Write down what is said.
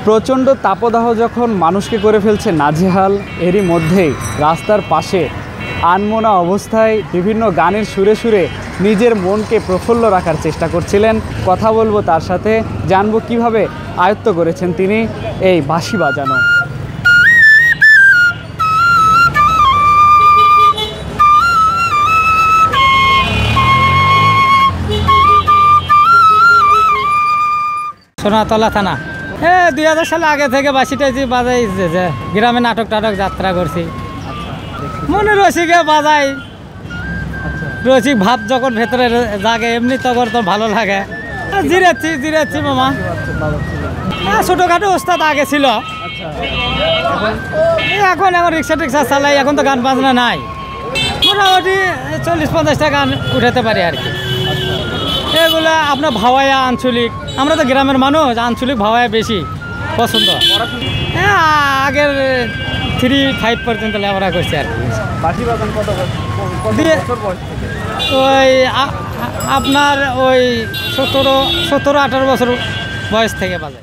প্রচণ্ড তাপদাহ যখন মানুষকে করে ফেলছে নাজেহাল, এরই মধ্যেই রাস্তার পাশে আনমনা অবস্থায় বিভিন্ন গানের সুরে সুরে নিজের মনকে প্রফুল্ল রাখার চেষ্টা করছিলেন। কথা বলবো তার সাথে, জানবো কিভাবে আয়ত্ত করেছেন তিনি এই বাঁশি বাজানো। সোনাতলা থানা। 2000 সালে আগে থেকে বাঁশিটাইছি বাজাই, গ্রামে নাটক টাটক যাত্রা করছি। মনে রসিকে বাজাই, রসিক ভাব যখন ভেতরে জাগে এমনি তখন তো ভালো লাগে। জিরাচ্ছি মামা। ছোটোখাটো ওস্তাদ আগে ছিল, এখন রিক্সা টিক্সা চালাই, এখন তো গান বাজনা নাই। মোটামুটি 40-50টা গান উঠাতে পারি আর কি। এগুলো আপনার ভাওয়াইয়া আঞ্চলিক, আমরা তো গ্রামের মানুষ, আঞ্চলিক ভাওয়াইয়া বেশি পছন্দ। হ্যাঁ, আগের 3-5 পর্যন্ত লেখাপড়া করছি আর কি। ওই আপনার ওই 17-18 বছর বয়স থেকে বাজে।